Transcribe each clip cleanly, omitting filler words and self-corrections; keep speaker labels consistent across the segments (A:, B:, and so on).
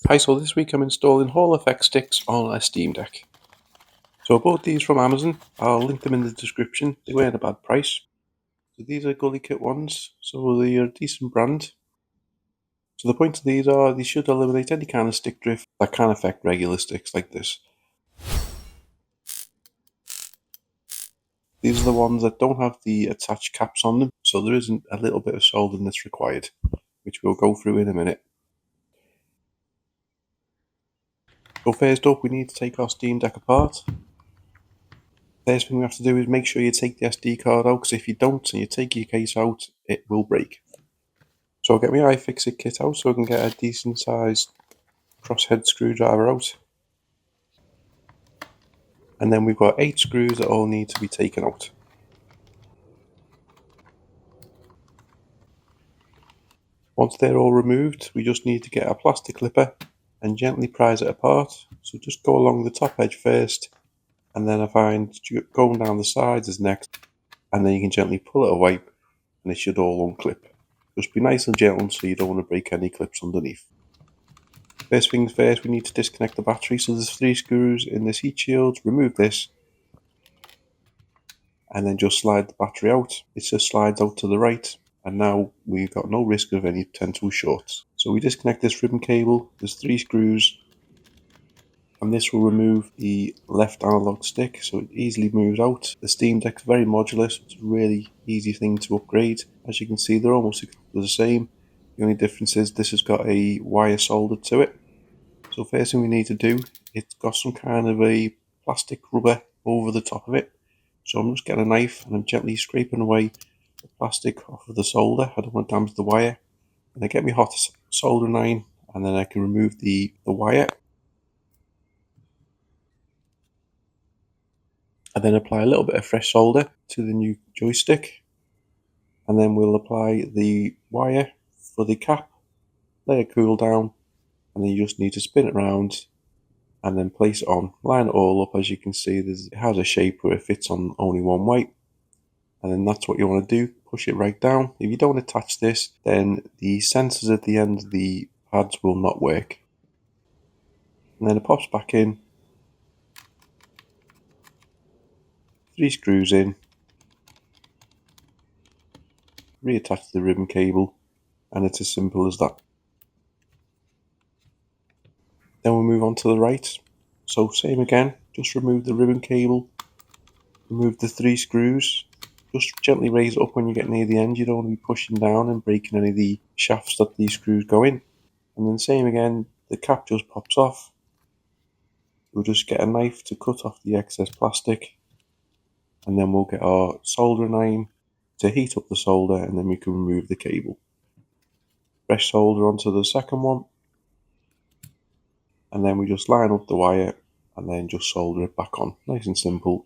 A: Hi, so this week I'm installing Hall effect sticks on a Steam Deck. So I bought these from Amazon. I'll link them in the description. They weren't a bad price. So these are Gully Kit ones, so they're a decent brand. So the point of these are they should eliminate any kind of stick drift that can affect regular sticks like this. These are the ones that don't have the attached caps on them, so there isn't a little bit of soldering that's required, which we'll go through in a minute. So first up, we need to take our Steam Deck apart. First thing we have to do is make sure you take the SD card out, because if you don't and you take your case out, it will break. So I'll get my iFixit kit out so I can get a decent sized crosshead screwdriver out. And then we've got 8 screws that all need to be taken out. Once they're all removed, we just need to get a plastic clipper and gently prise it apart. So just go along the top edge first, and then I find going down the sides is next, and then you can gently pull it away and it should all unclip. Just be nice and gentle so you don't want to break any clips underneath. First things first, we need to disconnect the battery. So there's 3 screws in this heat shield. Remove this and then just slide the battery out. It just slides out to the right, and now we've got no risk of any potential shorts. So we disconnect this ribbon cable. There's 3 screws, and this will remove the left analog stick, so it easily moves out. The Steam Deck's very modular, so it's a really easy thing to upgrade. As you can see, they're almost the same. The only difference is this has got a wire soldered to it. So first thing we need to do, it's got some kind of a plastic rubber over the top of it. So I'm just getting a knife and I'm gently scraping away the plastic off of the solder. I don't want to damage the wire. And I get my hot soldering iron, and then I can remove the wire. And then apply a little bit of fresh solder to the new joystick. And then we'll apply the wire for the cap, let it cool down, and then you just need to spin it around and then place it on. Line it all up. As you can see, it has a shape where it fits on only one way. And then that's what you want to do. Push it right down. If you don't attach this, then the sensors at the end of the pads will not work. And then it pops back in. 3 screws in. Reattach the ribbon cable. And it's as simple as that. Then we'll move on to the right. So same again. Just remove the ribbon cable. Remove the 3 screws. Just gently raise it up when you get near the end. You don't want to be pushing down and breaking any of the shafts that these screws go in. And then same again, the cap just pops off. We'll just get a knife to cut off the excess plastic, and then we'll get our soldering iron to heat up the solder, and then we can remove the cable. Fresh solder onto the second one, and then we just line up the wire and then just solder it back on. Nice and simple.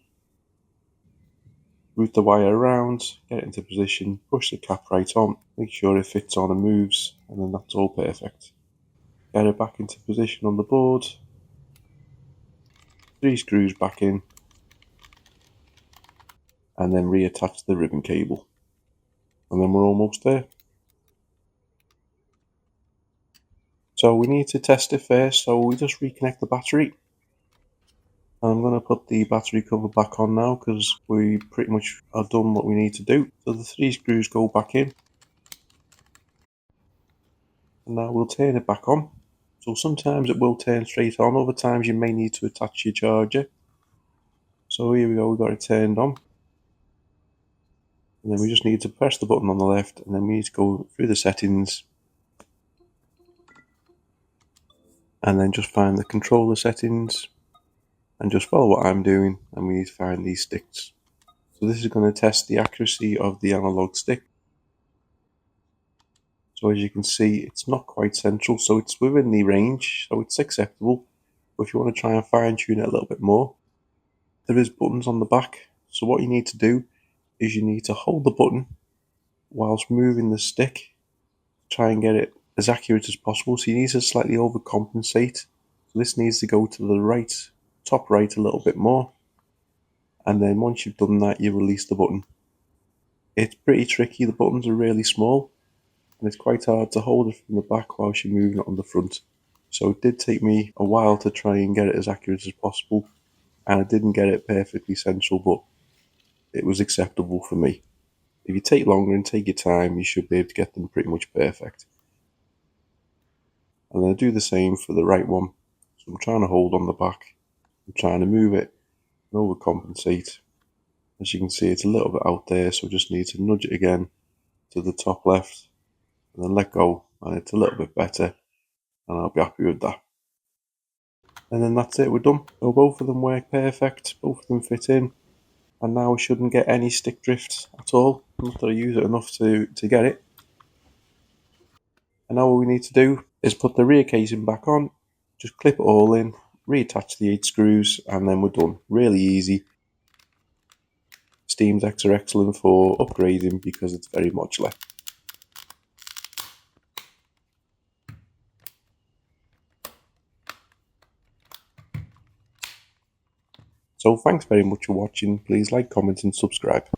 A: Route the wire around, get it into position, push the cap right on, make sure it fits on and moves, and then that's all perfect. Get it back into position on the board, 3 screws back in, and then reattach the ribbon cable. And then we're almost there. So we need to test it first, so we just reconnect the battery. And I'm going to put the battery cover back on now because we pretty much are done what we need to do. So the 3 screws go back in. And now we'll turn it back on. So sometimes it will turn straight on, other times you may need to attach your charger. So here we go, we've got it turned on. And then we just need to press the button on the left, and then we need to go through the settings. And then just find the controller settings. And just follow what I'm doing, and we need to find these sticks. So this is going to test the accuracy of the analog stick. So as you can see, it's not quite central, so it's within the range, so it's acceptable. But if you want to try and fine tune it a little bit more, there is buttons on the back. So what you need to do is you need to hold the button whilst moving the stick, try and get it as accurate as possible. So you need to slightly overcompensate. So this needs to go to the right, top right a little bit more. And then once you've done that, you release the button. It's pretty tricky, the buttons are really small, and it's quite hard to hold it from the back whilst you're moving it on the front. So it did take me a while to try and get it as accurate as possible, and I didn't get it perfectly central, but it was acceptable for me. If you take longer and take your time, you should be able to get them pretty much perfect. And then I do the same for the right one. So I'm trying to hold on the back, I'm trying to move it and overcompensate. As you can see, it's a little bit out there, so I just need to nudge it again to the top left and then let go, and it's a little bit better, and I'll be happy with that. And then that's it, we're done. So both of them work perfect, both of them fit in, and now I shouldn't get any stick drift at all. Not that I use it enough to get it. And now all we need to do is put the rear casing back on, just clip it all in, reattach the 8 screws, and then we're done. Really easy. Steam decks are excellent for upgrading because it's very modular. So thanks very much for watching. Please like, comment and subscribe.